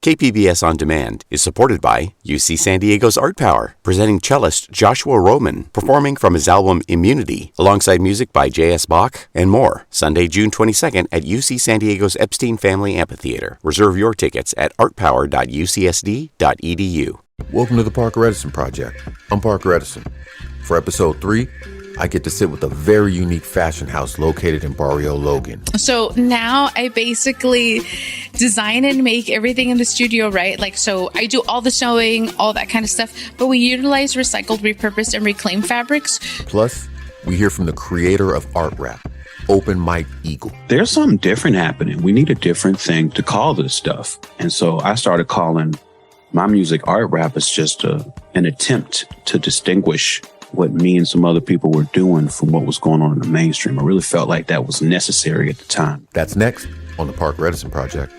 KPBS On Demand is supported by UC San Diego's Art Power, presenting cellist Joshua Roman, performing from his album Immunity, alongside music by J.S. Bach and more, Sunday, June 22nd at UC San Diego's Epstein Family Amphitheater. Reserve your tickets at artpower.ucsd.edu. Welcome to the Parker Edison Project. I'm Parker Edison. For episode 3, I get to sit with a very unique fashion house located in Barrio Logan. So now I basically design and make everything in the studio, right? So I do all the sewing, all that kind of stuff, but we utilize recycled, repurposed, and reclaimed fabrics. Plus, we hear from the creator of Art Rap, Open Mike Eagle. There's something different happening. We need a different thing to call this stuff. And so I started calling my music Art Rap. It's just an attempt to distinguish what me and some other people were doing from what was going on in the mainstream. I really felt like that was necessary at the time. That's next on the Parker Edison Project.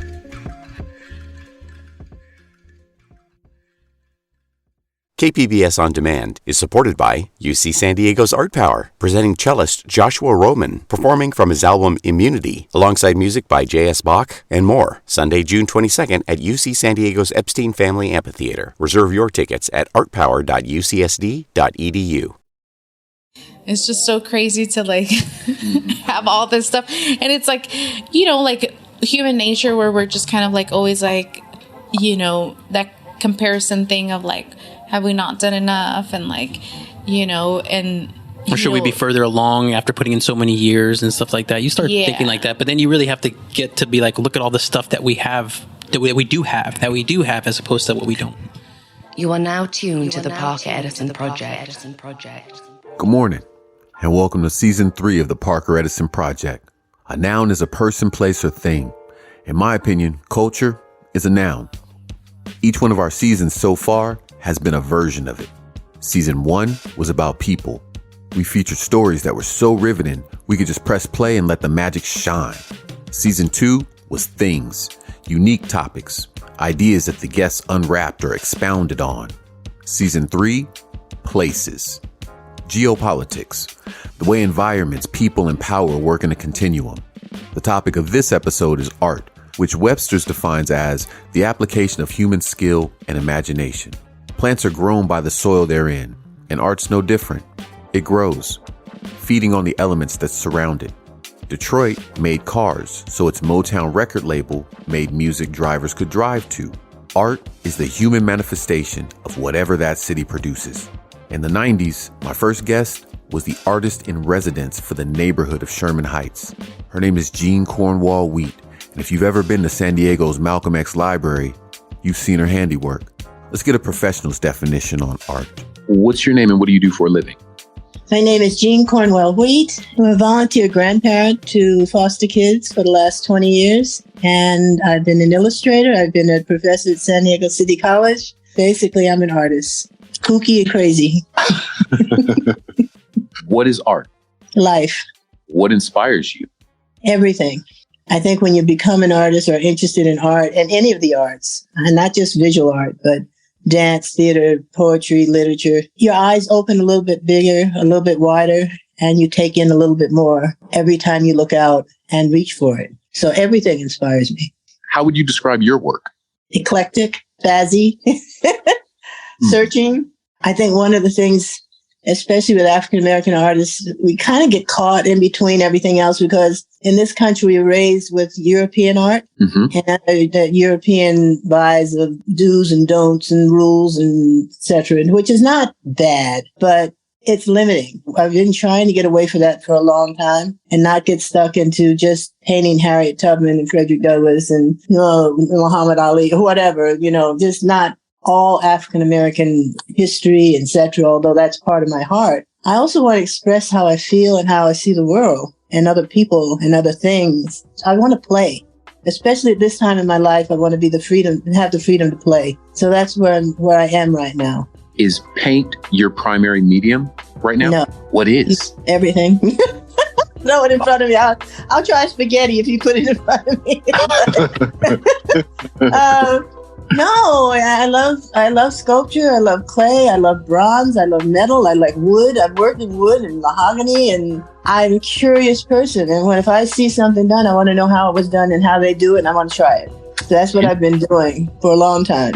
KPBS On Demand is supported by UC San Diego's Art Power, presenting cellist Joshua Roman, performing from his album Immunity, alongside music by J.S. Bach and more, Sunday, June 22nd at UC San Diego's Epstein Family Amphitheater. Reserve your tickets at artpower.ucsd.edu. It's just so crazy to have all this stuff. And it's human nature where we're just kind of always that comparison thing of have we not done enough? And or should we be further along after putting in so many years and stuff like that? You start thinking like that, but then you really have to get to be look at all the stuff that we have, that we do have, as opposed to what we don't. You are now tuned to the Parker Edison Project. Good morning, and welcome to Season 3 of the Parker Edison Project. A noun is a person, place, or thing. In my opinion, culture is a noun. Each one of our seasons so far has been a version of it. Season 1 was about people. We featured stories that were so riveting, we could just press play and let the magic shine. Season 2 was things, unique topics, ideas that the guests unwrapped or expounded on. Season 3, places. Geo-Politics, the way environments, people, and power work in a continuum. The topic of this episode is art, which Webster's defines as the application of human skill and imagination. Plants are grown by the soil they're in, and art's no different. It grows, feeding on the elements that surround it. Detroit made cars, so its Motown record label made music drivers could drive to. Art is the human manifestation of whatever that city produces. In the 90s, my first guest was the artist in residence for the neighborhood of Sherman Heights. Her name is Jean Cornwall Wheat, and if you've ever been to San Diego's Malcolm X Library, you've seen her handiwork. Let's get a professional's definition on art. What's your name and what do you do for a living? My name is Jean Cornwell Wheat. I'm a volunteer grandparent to foster kids for the last 20 years. And I've been an illustrator. I've been a professor at San Diego City College. Basically, I'm an artist. Kooky and crazy. What is art? Life. What inspires you? Everything. I think when you become an artist or interested in art and any of the arts, and not just visual art, but dance, theater, poetry, literature, your eyes open a little bit bigger, a little bit wider, and you take in a little bit more every time you look out and reach for it. So everything inspires me. How would you describe your work? Eclectic, fazzy, searching. I think one of the things, especially with African-American artists, we kind of get caught in between everything else because in this country, we were raised with European art and the European buys of do's and don'ts and rules and et cetera, which is not bad, but it's limiting. I've been trying to get away from that for a long time and not get stuck into just painting Harriet Tubman and Frederick Douglass and Muhammad Ali or whatever, just not all African-American history, etc., although that's part of my heart. I also want to express how I feel and how I see the world and other people and other things. I want to play, especially at this time in my life. I want to have the freedom to play. So that's where I am right now. Is paint your primary medium right now? No. What is? Everything. Throw it in front of me. I'll try spaghetti if you put it in front of me. No, I love sculpture. I love clay. I love bronze. I love metal. I like wood. I've worked in wood and mahogany, and I'm a curious person. And if I see something done, I want to know how it was done and how they do it, and I want to try it. So that's what I've been doing for a long time.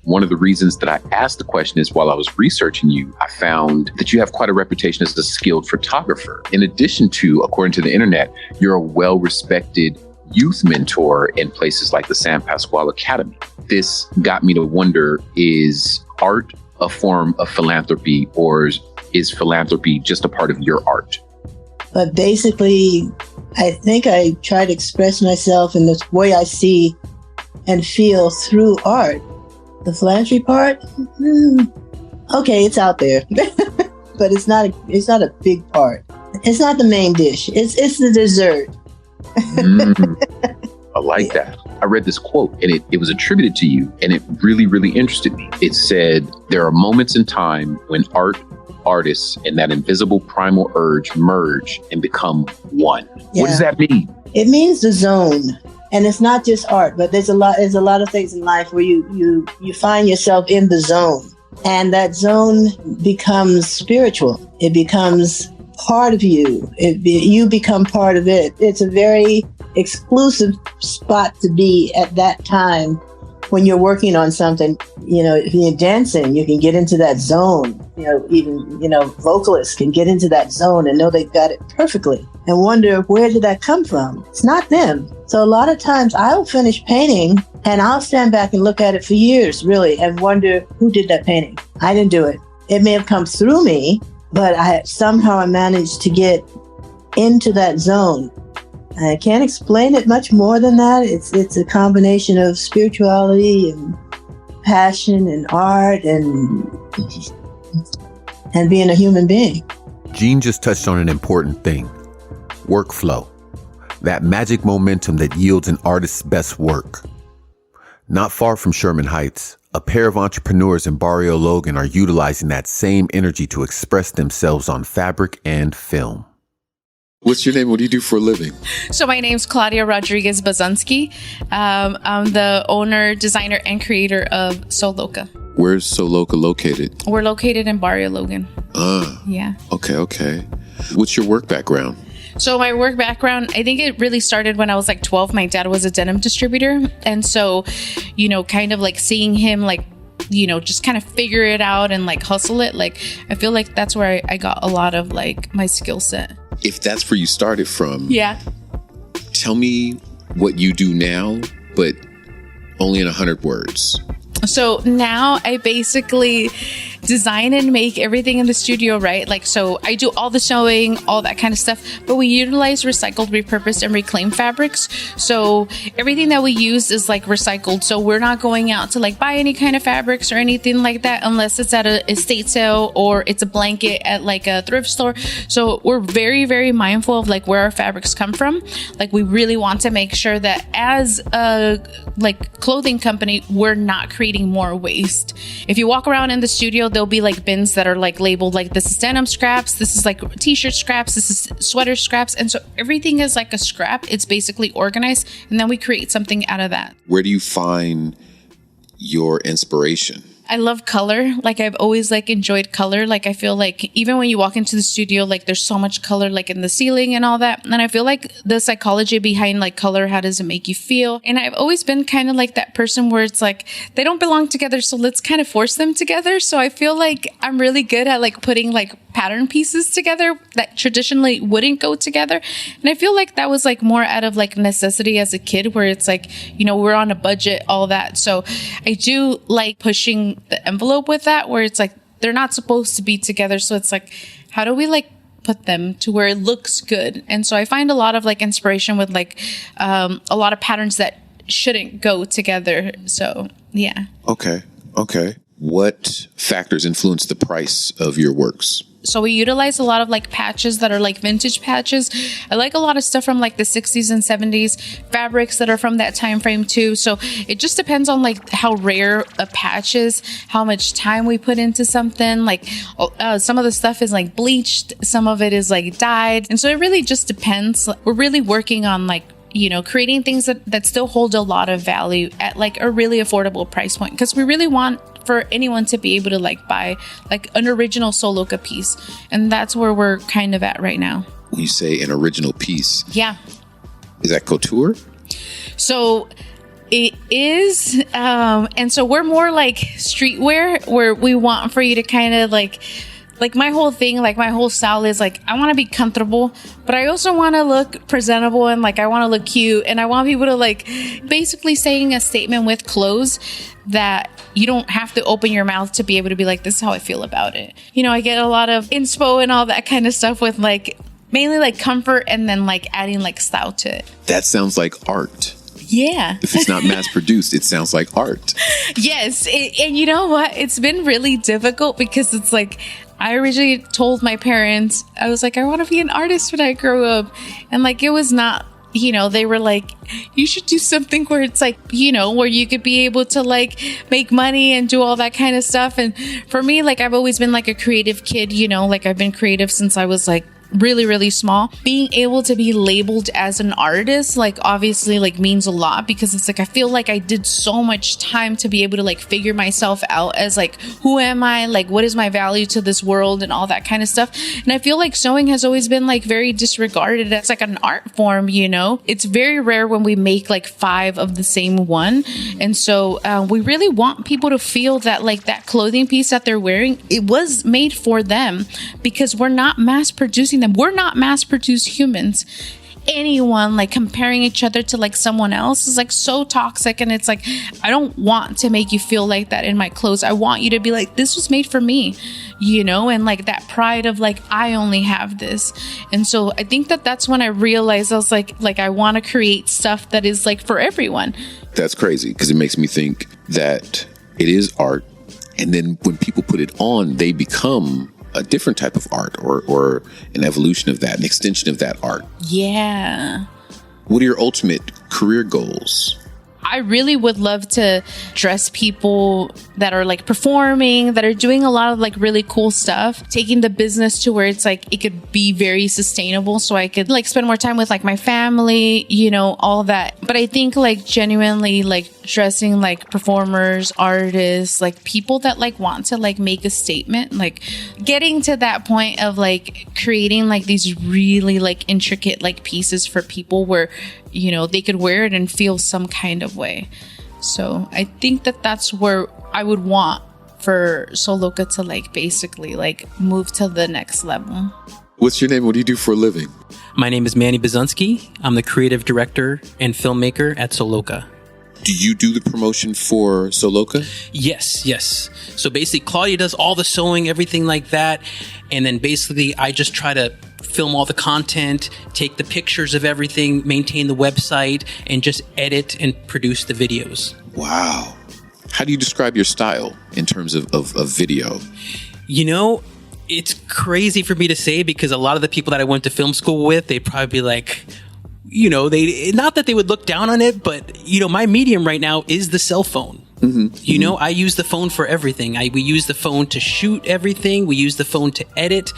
One of the reasons that I asked the question is while I was researching you, I found that you have quite a reputation as a skilled photographer. In addition to, according to the internet, you're a well-respected youth mentor in places like the San Pasqual Academy. This got me to wonder, is art a form of philanthropy, or is philanthropy just a part of your art? But basically, I think I try to express myself in the way I see and feel through art. The philanthropy part, okay, it's out there, but it's not a big part. It's not the main dish. It's the dessert. I like that. I read this quote and it was attributed to you, and it really, really interested me. It said, there are moments in time when art, artists, and that invisible primal urge merge and become one. Yeah. What does that mean? It means the zone. And it's not just art, but there's a lot of things in life where you find yourself in the zone, and that zone becomes spiritual. It becomes part of you. You become part of it. It's a very exclusive spot to be at that time when you're working on something. If you're dancing, you can get into that zone. Even vocalists can get into that zone and know they've got it perfectly and wonder, where did that come from? It's not them. So a lot of times I'll finish painting and I'll stand back and look at it for years, really, and wonder, who did that painting? I didn't do it. It may have come through me, but I managed to get into that zone. I can't explain it much more than that. It's a combination of spirituality and passion and art and being a human being. Jean just touched on an important thing: workflow. That magic momentum that yields an artist's best work. Not far from Sherman Heights, a pair of entrepreneurs in Barrio Logan are utilizing that same energy to express themselves on fabric and film. What's your name? What do you do for a living? So my name's Claudia Rodriguez Bazunski. I'm the owner, designer, and creator of Soloca. Where's Soloca located? We're located in Barrio Logan. Yeah. Okay. What's your work background? So my work background, I think it really started when I was like 12. My dad was a denim distributor. And so, kind of like seeing him just kind of figure it out and like hustle it. Like, I feel like that's where I got a lot of like my skill set. If that's where you started from. Yeah. Tell me what you do now, but only in 100 words. So now I basically design and make everything in the studio, right? Like, so I do all the sewing, all that kind of stuff, but we utilize recycled, repurposed, and reclaimed fabrics. So everything that we use is like recycled. So we're not going out to like buy any kind of fabrics or anything like that unless it's at an estate sale or it's a blanket at like a thrift store. So we're very, very mindful of like where our fabrics come from. Like, we really want to make sure that as a like clothing company, we're not creating more waste. If you walk around in the studio, there'll be like bins that are like labeled like, this is denim scraps, this is like t-shirt scraps, this is sweater scraps. And so everything is like a scrap. It's basically organized, and then we create something out of that. Where do you find your inspiration? I love color. Like, I've always like enjoyed color. Like, I feel like even when you walk into the studio, like there's so much color like in the ceiling and all that. And I feel like the psychology behind like color, how does it make you feel? And I've always been kind of like that person where it's like, they don't belong together, so let's kind of force them together. So I feel like I'm really good at like putting like pattern pieces together that traditionally wouldn't go together. And I feel like that was like more out of like necessity as a kid, where it's like, we're on a budget, all that. So I do like pushing the envelope with that, where it's like they're not supposed to be together. So it's like, how do we like put them to where it looks good? And so I find a lot of like inspiration with like a lot of patterns that shouldn't go together. So yeah. Okay. What factors influence the price of your works? So we utilize a lot of like patches that are like vintage patches. I like a lot of stuff from like the 60s and 70s, fabrics that are from that time frame too. So it just depends on like how rare a patch is, how much time we put into something. Like some of the stuff is like bleached, some of it is like dyed. And so it really just depends. We're really working on like, creating things that still hold a lot of value at like a really affordable price point, because we really want for anyone to be able to like buy like an original Soloca piece. And that's where we're kind of at right now. When you say an original piece, yeah, is that couture? So It is. And so we're more like streetwear, where we want for you to kind of like my whole thing, like my whole style is like, I want to be comfortable, but I also want to look presentable, and like I want to look cute, and I want people to like basically saying a statement with clothes that you don't have to open your mouth to be able to be like, this is how I feel about it. You know, I get a lot of inspo and all that kind of stuff with like mainly like comfort, and then like adding like style to it. That sounds like art. Yeah. If it's not mass produced, it sounds like art. Yes. And you know what? It's been really difficult because it's like, I originally told my parents, I was like, I want to be an artist when I grow up. And like, it was not, you know, they were like, you should do something where it's like, you know, where you could be able to like make money and do all that kind of stuff. And for me, like, I've always been like a creative kid, you know, like I've been creative since I was like really, really small. Being able to be labeled as an artist, like obviously like means a lot, because it's like I feel like I did so much time to be able to like figure myself out as like, who am I, like what is my value to this world and all that kind of stuff. And I feel like sewing has always been like very disregarded as like an art form, you know. It's very rare when we make like 5 of the same one. And so we really want people to feel that like that clothing piece that they're wearing, it was made for them, because we're not mass producing them. We're not mass produced humans. Anyone like comparing each other to like someone else is like so toxic. And it's like, I don't want to make you feel like that in my clothes. I want you to be like, this was made for me, you know, and like that pride of like, I only have this. And so I think that that's when I realized I was like I want to create stuff that is like for everyone. That's crazy, because it makes me think that it is art. And then when people put it on, they become a different type of art, or an evolution of that, an extension of that art. Yeah. What are your ultimate career goals? I really would love to dress people that are like performing, that are doing a lot of like really cool stuff, taking the business to where it's like it could be very sustainable, so I could like spend more time with like my family, you know, all that. But I think like genuinely like dressing like performers, artists, like people that like want to like make a statement, like getting to that point of like creating like these really like intricate like pieces for people where, you know, they could wear it and feel some kind of way. So I think that that's where I would want for Soloka to like basically like move to the next level. What's your name? What do you do for a living? My name is Manny Bazunski. I'm the creative director and filmmaker at Soloka. Do you do the promotion for Soloka? Yes. So basically, Claudia does all the sewing, everything like that. And then basically, I just try to film all the content, take the pictures of everything, maintain the website, and just edit and produce the videos. Wow. How do you describe your style in terms of video? You know, it's crazy for me to say, because a lot of the people that I went to film school with, they'd probably be like, you know, they, not that they would look down on it, but, you know, my medium right now is the cell phone. Mm-hmm. You know, I use the phone for everything. We use the phone to shoot everything. We use the phone to edit.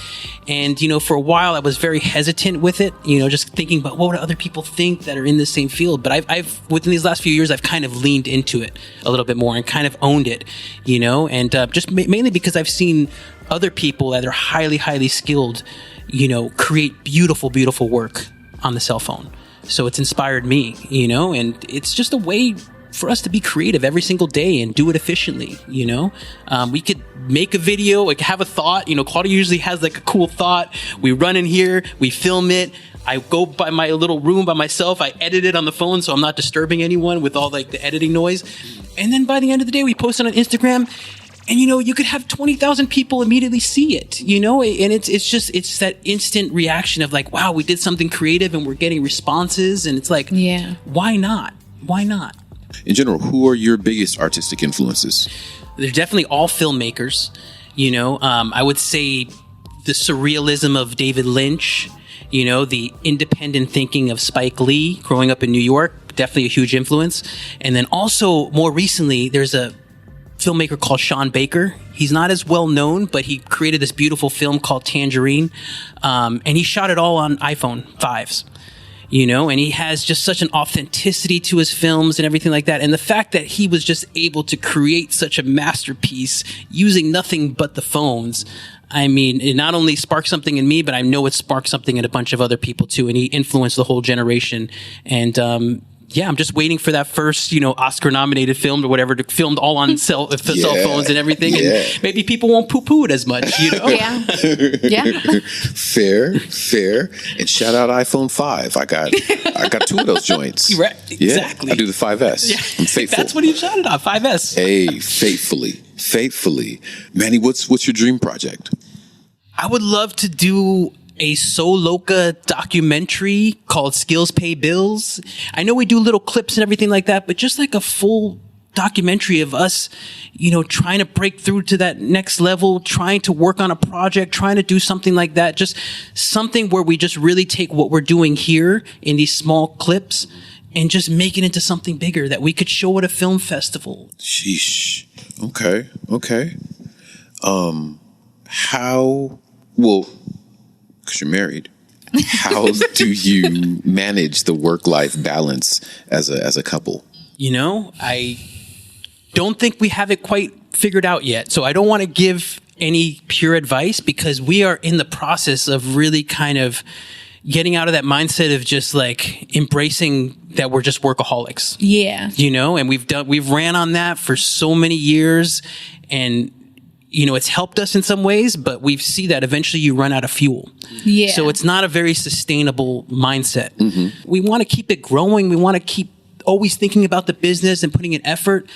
And, you know, for a while I was very hesitant with it, you know, just thinking about what would other people think that are in the same field. But I've within these last few years, I've kind of leaned into it a little bit more and kind of owned it, you know, and just mainly because I've seen other people that are highly, highly skilled, you know, create beautiful, beautiful work on the cell phone. So it's inspired me, you know, and it's just a way for us to be creative every single day and do it efficiently, you know. We could make a video, like have a thought, you know, Claudia usually has like a cool thought. We run in here, we film it. I go by my little room by myself. I edit it on the phone so I'm not disturbing anyone with all like the editing noise. And then by the end of the day, we post it on Instagram. And, you know, you could have 20,000 people immediately see it, you know, and it's that instant reaction of like, wow, we did something creative and we're getting responses. And it's like, yeah, why not? Why not? In general, who are your biggest artistic influences? They're definitely all filmmakers. You know, I would say the surrealism of David Lynch, you know, the independent thinking of Spike Lee growing up in New York, definitely a huge influence. And then also more recently, there's a filmmaker called Sean Baker. He's not as well known, but he created this beautiful film called Tangerine. And he shot it all on iPhone 5s. You know, and he has just such an authenticity to his films and everything like that. And the fact that he was just able to create such a masterpiece using nothing but the phones, I mean, it not only sparked something in me, but I know it sparked something in a bunch of other people too. And he influenced the whole generation. And I'm just waiting for that first, Oscar nominated film or whatever, filmed all on cell phones and everything. And maybe people won't poo-poo it as much, Yeah. Fair. And shout out iPhone 5. I got 2 of those joints. Right. Exactly. I do the 5S. Yeah. I'm faithful. That's what he shouted out, 5S. Hey, faithfully. Manny, what's your dream project? I would love to do a Soloka documentary called Skills Pay Bills. I know we do little clips and everything like that, but just like a full documentary of us, trying to break through to that next level, trying to work on a project, trying to do something like that. Just something where we just really take what we're doing here in these small clips and just make it into something bigger that we could show at a film festival. Sheesh. Okay. Because you're married, how do you manage the work-life balance as a couple? I don't think we have it quite figured out yet. So I don't want to give any pure advice because we are in the process of really kind of getting out of that mindset of just like embracing that we're just workaholics. Yeah. And we've ran on that for so many years, and it's helped us in some ways, but we see that eventually you run out of fuel. Yeah. So it's not a very sustainable mindset. Mm-hmm. We want to keep it growing. We want to keep always thinking about the business and putting in effort.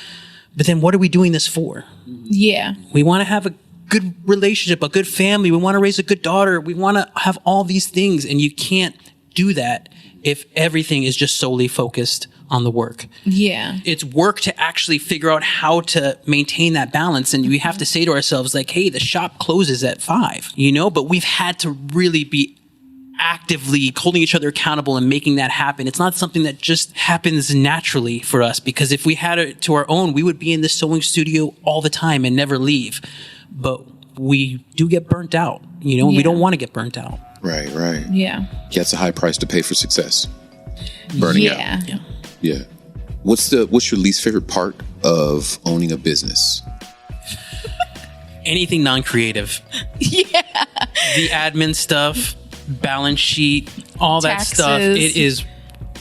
But then what are we doing this for? Yeah. We want to have a good relationship, a good family. We want to raise a good daughter. We want to have all these things. And you can't do that if everything is just solely focused on the work. Yeah. It's work to actually figure out how to maintain that balance. And we have to say to ourselves, like, hey, the shop closes at 5, but we've had to really be actively holding each other accountable and making that happen. It's not something that just happens naturally for us, because if we had it to our own, we would be in the sewing studio all the time and never leave. But we do get burnt out, and we don't want to get burnt out. Right. Yeah. That's a high price to pay for success. Burning out. Yeah. What's your least favorite part of owning a business? Anything non-creative. Yeah. The admin stuff, balance sheet, all Taxes. That stuff.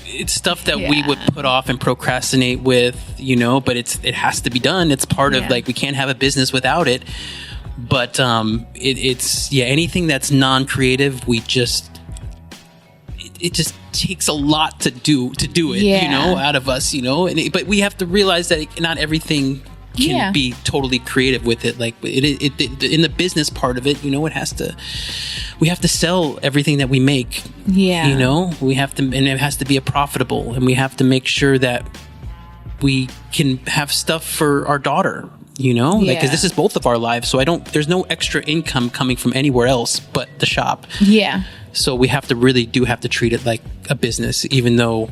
It's stuff that we would put off and procrastinate with, but it has to be done. It's part of we can't have a business without it. But it's anything that's non-creative, it just takes a lot to do it, out of us, but we have to realize that not everything can be totally creative with it. Like it in the business part of it, we have to sell everything that we make. Yeah. We have to, and it has to be profitable, and we have to make sure that we can have stuff for our daughter, because this is both of our lives. So there's no extra income coming from anywhere else but the shop. Yeah. So we have to treat it like a business, even though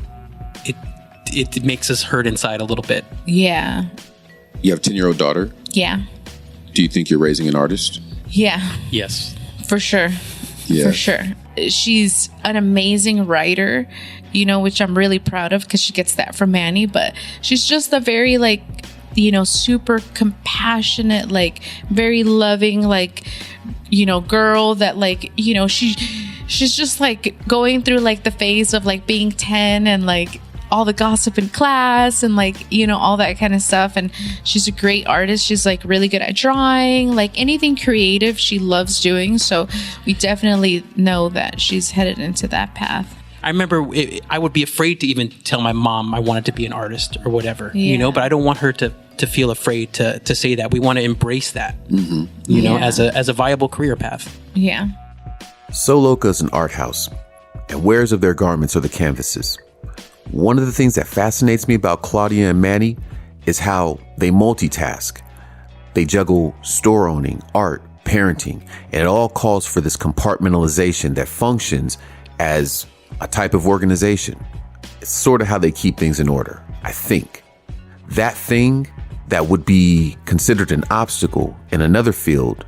it makes us hurt inside a little bit. Yeah. You have a 10-year-old daughter? Yeah. Do you think you're raising an artist? Yeah. Yes. For sure. Yeah. For sure. She's an amazing writer, which I'm really proud of because she gets that from Manny. But she's just a very super compassionate, very loving, girl that she's just going through the phase of being 10 and all the gossip in class and all that kind of stuff. And she's a great artist. She's really good at drawing, anything creative she loves doing. So we definitely know that she's headed into that path. I remember I would be afraid to even tell my mom I wanted to be an artist or whatever, but I don't want her to feel afraid to say that. We want to embrace that, as a viable career path. Yeah. Soloka is an art house, and wares of their garments are the canvases. One of the things that fascinates me about Claudia and Manny is how they multitask. They juggle store owning, art, parenting, and it all calls for this compartmentalization that functions as a type of organization. It's sort of how they keep things in order, I think. That thing that would be considered an obstacle in another field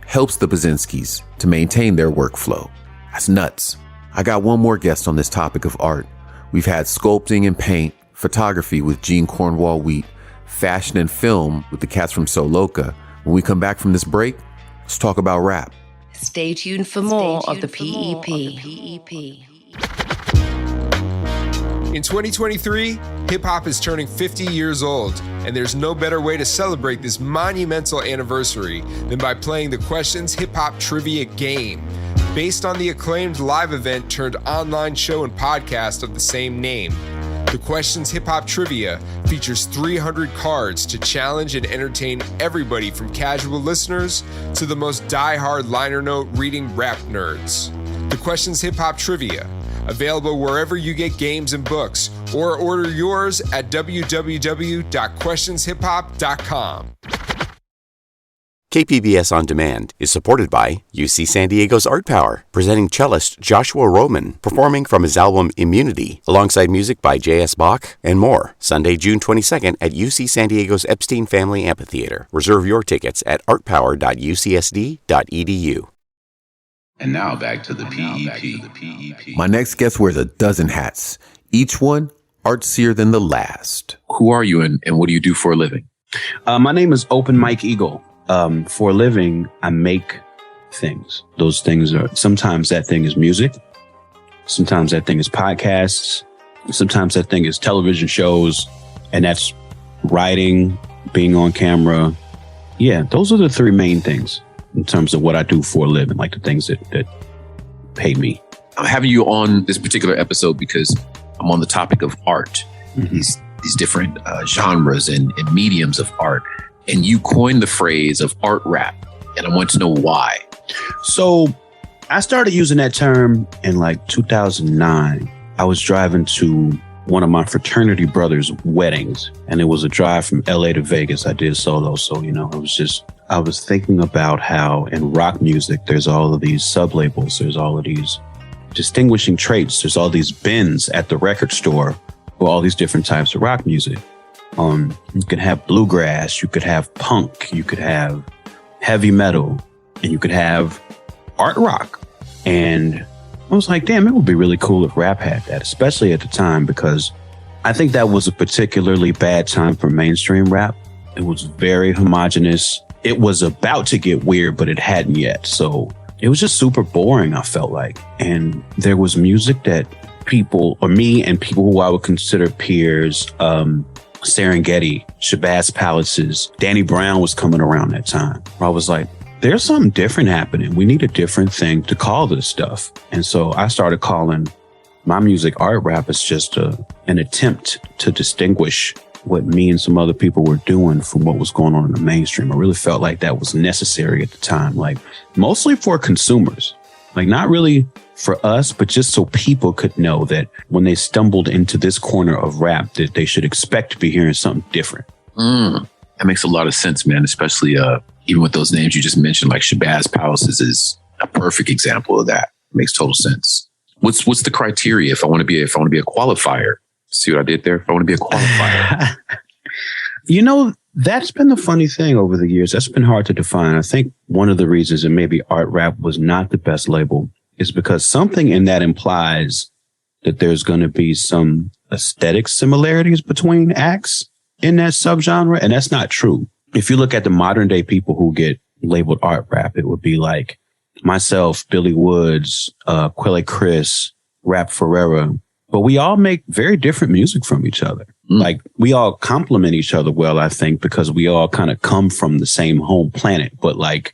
helps the Bazinskis to maintain their workflow. That's nuts. I got one more guest on this topic of art. We've had sculpting and paint, photography with Jean Cornwall Wheat, fashion and film with the cats from Soloka. When we come back from this break, let's talk about rap. Stay tuned for more of the PEP. In 2023, hip-hop is turning 50 years old, and there's no better way to celebrate this monumental anniversary than by playing the Questions Hip-Hop Trivia game, based on the acclaimed live event turned online show and podcast of the same name. The Questions Hip-Hop Trivia features 300 cards to challenge and entertain everybody from casual listeners to the most die-hard liner note reading rap nerds. The Questions Hip-Hop Trivia, available wherever you get games and books, or order yours at www.questionshiphop.com. KPBS On Demand is supported by UC San Diego's Art Power, presenting cellist Joshua Roman, performing from his album Immunity, alongside music by J.S. Bach and more. Sunday, June 22nd at UC San Diego's Epstein Family Amphitheater. Reserve your tickets at artpower.ucsd.edu. And now back to the PEP. My next guest wears a dozen hats, each one artsier than the last. Who are you and what do you do for a living? My name is Open Mike Eagle. For a living, I make things. Those things are, sometimes that thing is music. Sometimes that thing is podcasts. Sometimes that thing is television shows. And that's writing, being on camera. Yeah, those are the three main things in terms of what I do for a living, like the things that pay me. I'm having you on this particular episode because I'm on the topic of art, these different genres and mediums of art. And you coined the phrase of art rap. And I want to know why. So I started using that term in like 2009. I was driving to one of my fraternity brothers' weddings, and it was a drive from LA to Vegas. I did solo. So, I was thinking about how in rock music, there's all of these sub-labels. There's all of these distinguishing traits. There's all these bins at the record store for all these different types of rock music. You could have bluegrass, you could have punk, you could have heavy metal, and you could have art rock. And I was like, damn, it would be really cool if rap had that, especially at the time, because I think that was a particularly bad time for mainstream rap. It was very homogenous. It was about to get weird, but it hadn't yet. So it was just super boring, I felt like. And there was music that people, or me and people who I would consider peers, Serengeti, Shabazz Palaces, Danny Brown was coming around that time. I was like, there's something different happening. We need a different thing to call this stuff. And so I started calling my music art rap as just an attempt to distinguish what me and some other people were doing from what was going on in the mainstream. I really felt like that was necessary at the time, like mostly for consumers, like not really for us, but just so people could know that when they stumbled into this corner of rap, that they should expect to be hearing something different. That makes a lot of sense, man, especially even with those names you just mentioned, like Shabazz Palaces is a perfect example of that. Makes total sense. What's the criteria if I want to be a qualifier? See what I did there? If I want to be a qualifier. That's been the funny thing over the years. That's been hard to define. I think one of the reasons that maybe art rap was not the best label is because something in that implies that there's going to be some aesthetic similarities between acts in that subgenre. And that's not true. If you look at the modern day people who get labeled art rap, it would be like myself, Billy Woods, Quelle Chris, Rap Ferreira. But we all make very different music from each other. Like we all complement each other well, I think, because we all kind of come from the same home planet, but like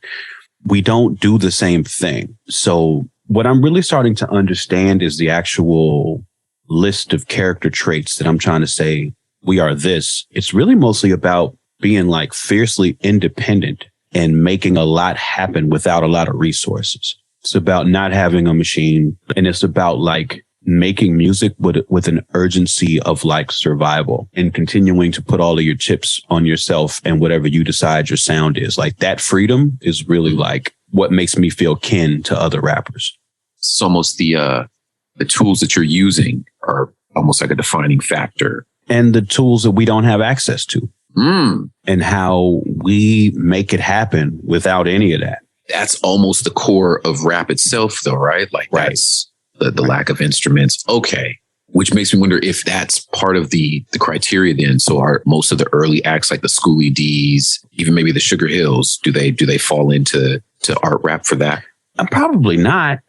we don't do the same thing. So what I'm really starting to understand is the actual list of character traits that I'm trying to say we are this. It's really mostly about being like fiercely independent and making a lot happen without a lot of resources. It's about not having a machine, and it's about like making music with an urgency of like survival and continuing to put all of your chips on yourself and whatever you decide your sound is. Like that freedom is really like what makes me feel kin to other rappers. It's almost the tools that you're using are almost like a defining factor. And the tools that we don't have access to. And how we make it happen without any of that. That's almost the core of rap itself though, right? Like that's the lack of instruments. Okay. Which makes me wonder if that's part of the criteria then. So are most of the early acts like the Schoolie D's, even maybe the Sugar Hills, do they fall into art rap for that? Probably not.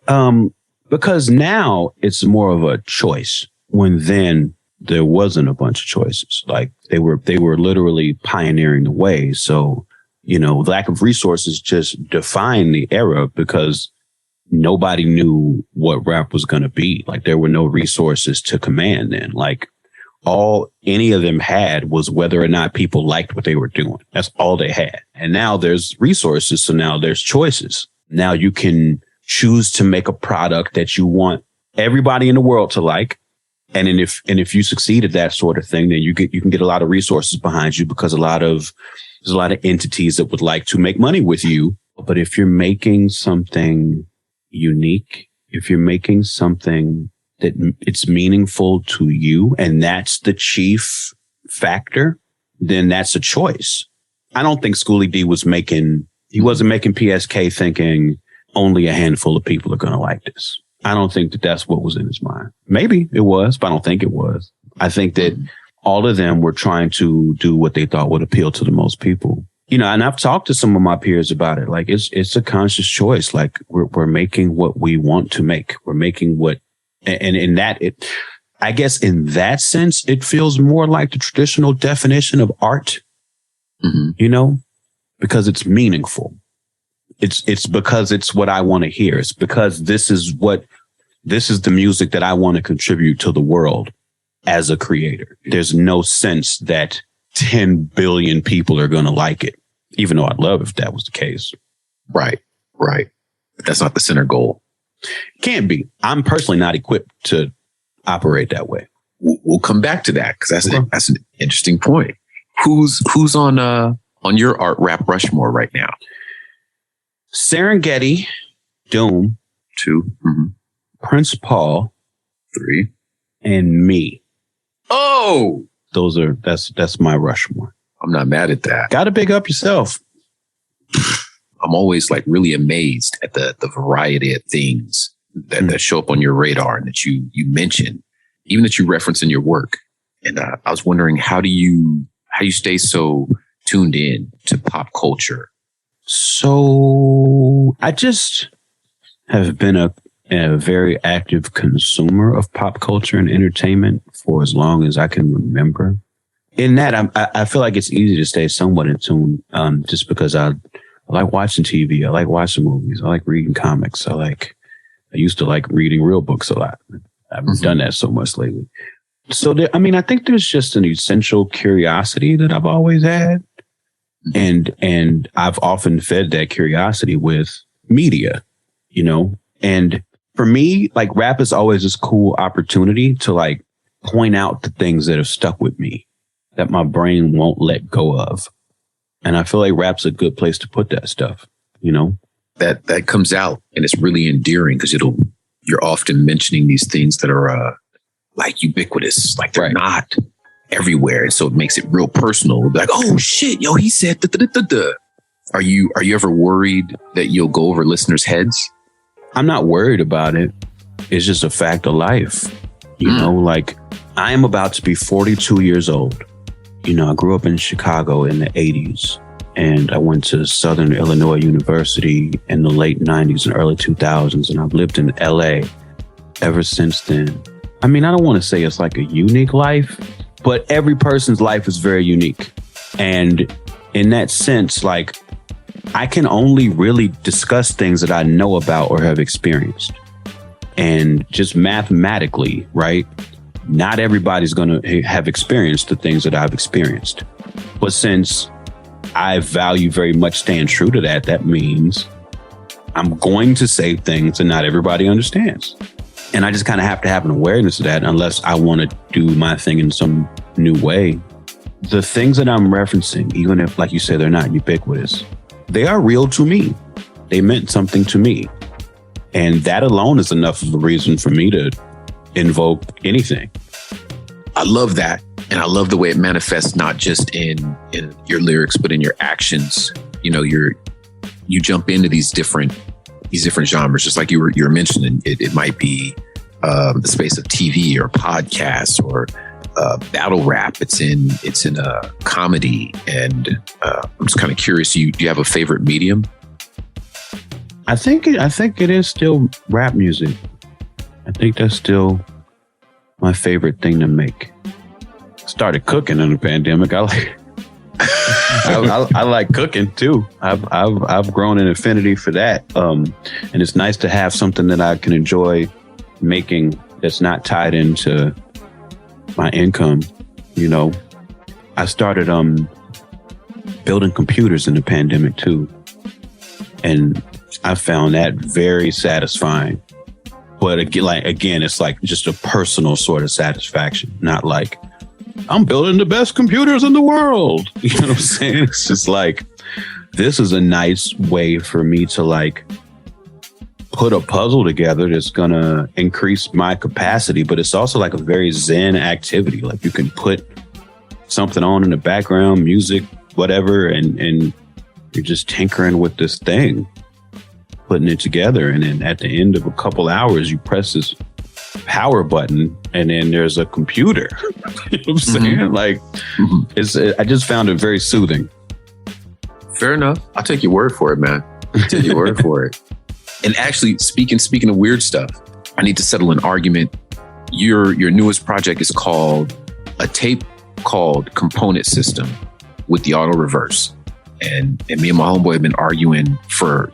Because now it's more of a choice, when then there wasn't a bunch of choices. Like they were literally pioneering the way. So, lack of resources just defined the era because nobody knew what rap was going to be. Like there were no resources to command then. Like all any of them had was whether or not people liked what they were doing. That's all they had. And now there's resources. So now there's choices. Now you can choose to make a product that you want everybody in the world to like. And if you succeed at that sort of thing, then you can get a lot of resources behind you because there's a lot of entities that would like to make money with you. But if you're making something unique, if you're making something that it's meaningful to you, and that's the chief factor, then that's a choice. I don't think Schoolie D wasn't making PSK thinking only a handful of people are going to like this. I don't think that that's what was in his mind. Maybe it was, but I don't think it was. I think that all of them were trying to do what they thought would appeal to the most people. And I've talked to some of my peers about it. Like it's a conscious choice. Like we're making what we want to make. We're making what, and in that I guess in that sense, it feels more like the traditional definition of art, because it's meaningful. It's because it's what I want to hear. It's because this is the music that I want to contribute to the world as a creator. There's no sense that 10 billion people are going to like it, even though I'd love if that was the case. Right. That's not the center goal. Can't be. I'm personally not equipped to operate that way. We'll come back to that because that's an interesting point. Who's on your art rap Rushmore right now? Serengeti, Doom, 2, Prince Paul, 3, and me. Oh, that's my Rushmore. I'm not mad at that. Got to big up yourself. I'm always like really amazed at the variety of things that show up on your radar and that you mention, even that you reference in your work. And I was wondering, how do you stay so tuned in to pop culture? So I just have been a very active consumer of pop culture and entertainment for as long as I can remember. In that, I feel like it's easy to stay somewhat in tune, just because I like watching TV. I like watching movies. I like reading comics. I used to like reading real books a lot. I haven't done that so much lately. So I think there's just an essential curiosity that I've always had. And I've often fed that curiosity with media, and for me, like rap is always this cool opportunity to like point out the things that have stuck with me that my brain won't let go of. And I feel like rap's a good place to put that stuff, that comes out and it's really endearing because you're often mentioning these things that are like ubiquitous, like they're not everywhere. And so it makes it real personal. We'll be like, oh shit, yo, he said da, da, da, da, da. Are you ever worried that you'll go over listeners' heads? I'm not worried about it. It's just a fact of life. Like I am about to be 42 years old. I grew up in Chicago in the 80s and I went to Southern Illinois University in the late 90s and early 2000s. And I've lived in LA ever since then. I don't want to say it's like a unique life, but every person's life is very unique. And in that sense, like I can only really discuss things that I know about or have experienced. And just mathematically, right? Not everybody's going to have experienced the things that I've experienced. But since I value very much staying true to that, that means I'm going to say things that not everybody understands. And I just kind of have to have an awareness of that unless I want to do my thing in some new way. The things that I'm referencing, even if, like you said, they're not ubiquitous, they are real to me. They meant something to me. And that alone is enough of a reason for me to invoke anything. I love that. And I love the way it manifests, not just in your lyrics, but in your actions. You jump into these different genres, just like you were mentioning. It might be the space of TV or podcasts or battle rap. It's in a comedy. And I'm just kind of curious, do you have a favorite medium? I think it is still rap music. I think that's still my favorite thing to make? Started cooking in the pandemic. I like cooking too. I've grown an affinity for that. And it's nice to have something that I can enjoy making that's not tied into my income. You know, I started building computers in the pandemic too. And I found that very satisfying. But again, it's like just a personal sort of satisfaction, not like I'm building the best computers in the world. You know what I'm saying? It's just like, this is a nice way for me to like put a puzzle together that's going to increase my capacity. But it's also like a very zen activity. Like you can put something on in the background, music, whatever, and you're just tinkering with this thing, putting it together. And then at the end of a couple hours, you press this power button and then there's a computer. You know what I'm saying? Like, I just found it very soothing. Fair enough. I'll take your word for it, man. I'll take your word for it. And actually, speaking of weird stuff, I need to settle an argument. Your newest project is called a tape called Component System with the auto reverse. And me and my homeboy have been arguing for,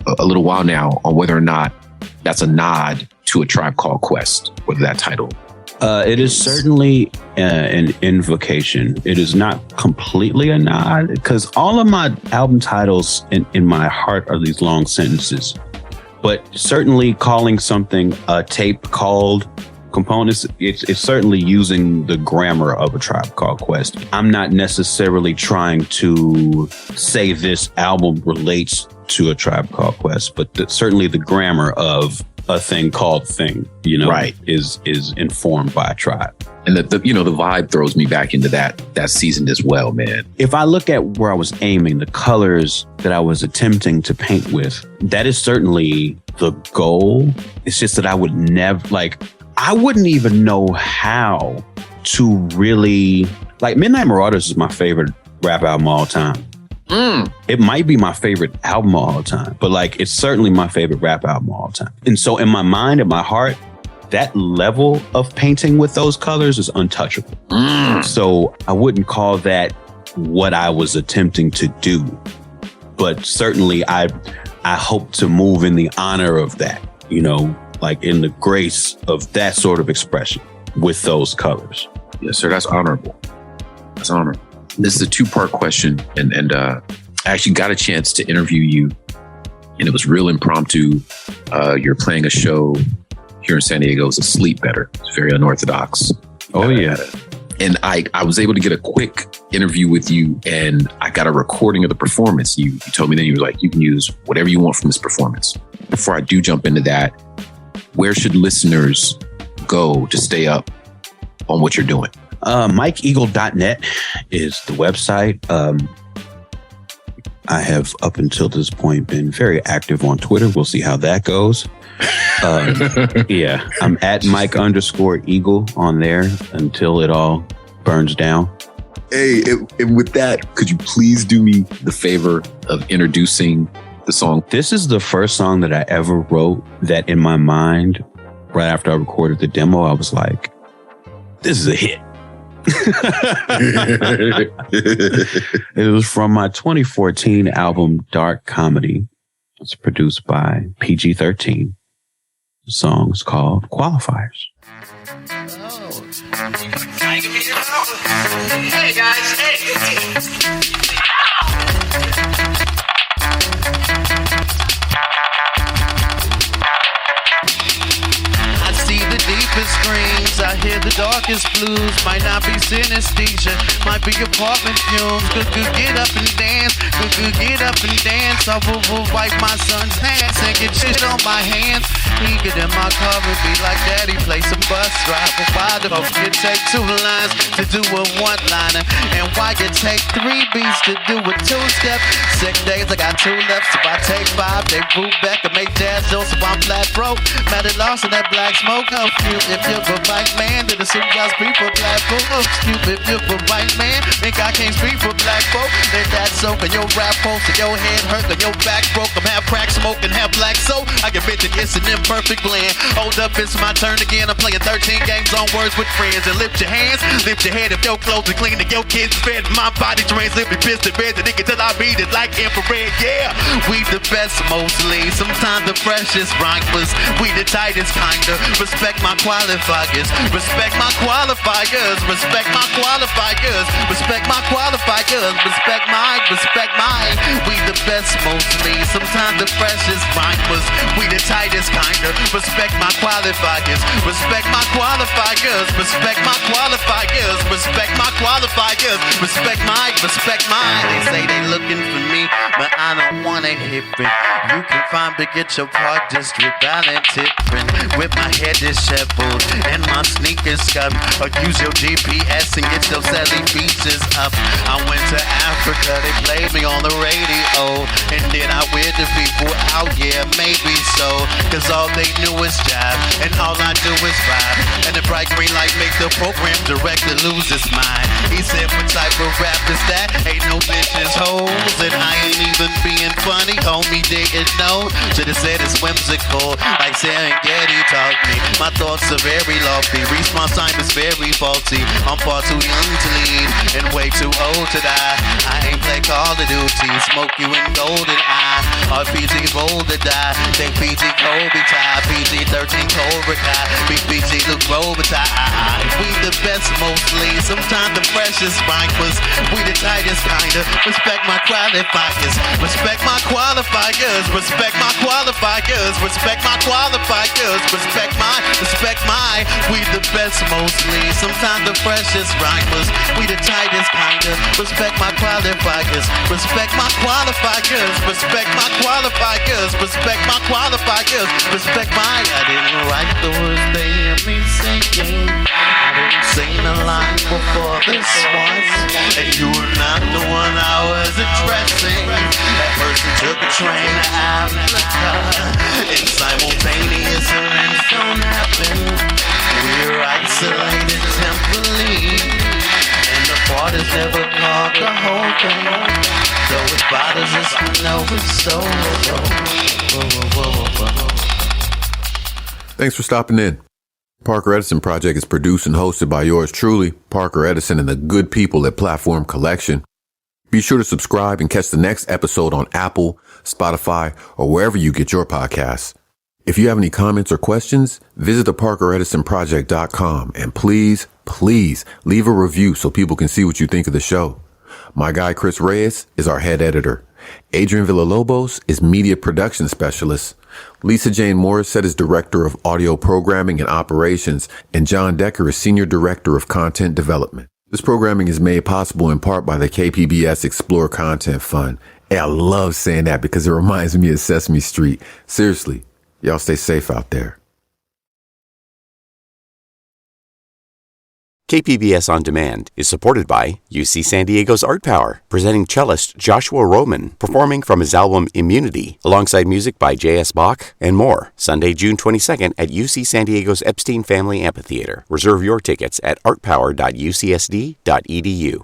a little while now on whether or not that's a nod to A Tribe Called Quest, whether that title. It is certainly an invocation. It is not completely a nod, because all of my album titles in my heart are these long sentences. But certainly calling something a tape called Components, it's certainly using the grammar of A Tribe Called Quest. I'm not necessarily trying to say this album relates to A Tribe Called Quest, but certainly the grammar of a thing called thing, right, is informed by a tribe. And the vibe throws me back into that season as well, man. If I look at where I was aiming, the colors that I was attempting to paint with, that is certainly the goal. It's just that I would never, I wouldn't even know how to really, Midnight Marauders is my favorite rap album of all time. It might be my favorite album of all time, but it's certainly my favorite rap album of all time. And so in my mind, in my heart, that level of painting with those colors is untouchable. So I wouldn't call that what I was attempting to do, but certainly I hope to move in the honor of that, in the grace of that sort of expression with those colors. Yes, sir. That's honorable. That's honorable. This is a two-part question, and I actually got a chance to interview you, and it was real impromptu. You're playing a show here in San Diego. It's a Sleep Better. It's very unorthodox. Oh, yeah. And I was able to get a quick interview with you, and I got a recording of the performance. You told me that you were like, you can use whatever you want from this performance. Before I do jump into that, where should listeners go to stay up on what you're doing? MikeEagle.net is the website. I have up until this point been very active on Twitter. We'll see how that goes. Yeah, I'm at Mike_Eagle on there until it all burns down. Hey, and with that, could you please do me the favor of introducing the song? This is the first song that I ever wrote that in my mind, right after I recorded the demo, I was like, this is a hit. It was from my 2014 album Dark Comedy. It's produced by PG-13. The song is called Qualifiers. Hey guys, hey. Deepest screams, I hear the darkest blues. Might not be synesthesia, might be apartment fumes. Good get up and dance, good get up and dance. I will wipe my son's hands and get shit on my hands. He get in my car and be like, Daddy, play some bus drive. But why the fuck you take 2 lines to do a 1-liner? And why you take 3 beats to do a 2-step? 6 days, I got 2 left. So I take 5, they boot back and make jazz jokes. So I'm flat broke, mad at lost in that black smoke. If you're a white man, then assume I speak for black folks. If you're a white man, think I can't speak for black folk. Then that's so, can your rap rap post and your head hurt and your back broke. I'm half crack smoking, half black, so I can mention it's an imperfect blend. Hold up, it's my turn again. I'm playing 13 games on words with friends. And lift your hands, lift your head if your clothes are clean and your kids fed. My body drains, lift me pissed and red. The nigga till I beat it like infrared. Yeah, we the best mostly. Sometimes the freshest rhymers. We the tightest kinda. Respect my qualifiers. Respect my qualifiers. Respect my qualifiers. Respect my qualifiers. Respect mine. We the best mostly. Sometimes the freshest rhymers. We the tightest kinda. Respect my qualifiers. Respect my qualifiers. Respect my qualifiers. Respect my qualifiers. Respect mine. They say they looking for me, but I don't wanna hit it. You can find me get your Park District balance tipping. With my head disheveled and my sneakers scuffed. Or use your GPS and get your Sally features up. I went to Africa, they played me on the radio. And then I weird the people out, yeah, maybe so. Cause all they knew was jive, and all I do is ride. And the bright green light makes the program director lose his mind. He said, what type of rap is that? Ain't no bitches, hoes, and I ain't even being funny. Homie didn't know. Should've said it's whimsical, like Serengeti taught me. My thoughts are very lofty. Response time is very faulty. I'm far too young to lead and way too old to die. I ain't play Call of Duty, smoke you in golden eye. RPG bold to die. Take PG Kobe tie, PG-13 Cobra Kai, BPG Luke Robitaille. We the best mostly. Sometimes the freshest rhymers. We the tightest kinda. Respect my qualifiers. Respect my qualifiers. Respect my qualifiers. Respect my qualifiers. Respect my. We the best mostly. Sometimes the freshest rhymers. We the tightest kinda. Respect my qualifiers. Respect my qualifiers. Respect my qualifiers. Respect my qualifiers. Respect my. I didn't write the words they hear me singing. I didn't sing the line before this one. And you were not the one I was addressing. That person took a train to Africa. And simultaneous events don't happen. We're isolated temporarily. And the part is never called the whole thing. So it bothers us to know it's so. Thanks for stopping in. Parker Edison Project is produced and hosted by yours truly, Parker Edison, and the good people at Platform Collection. Be sure to subscribe and catch the next episode on Apple, Spotify, or wherever you get your podcasts. If you have any comments or questions, visit theparkeredisonproject.com and please leave a review so people can see what you think of the show. My guy, Chris Reyes, is our head editor. Adrian Villalobos is media production specialist. Lisa Jane Morrisette is director of audio programming and operations, and John Decker is senior director of content development. This programming is made possible in part by the KPBS Explore Content Fund. Hey, I love saying that because it reminds me of Sesame Street. Seriously, y'all stay safe out there. KPBS On Demand is supported by UC San Diego's Art Power, presenting cellist Joshua Roman, performing from his album Immunity, alongside music by J.S. Bach and more, Sunday, June 22nd at UC San Diego's Epstein Family Amphitheater. Reserve your tickets at artpower.ucsd.edu.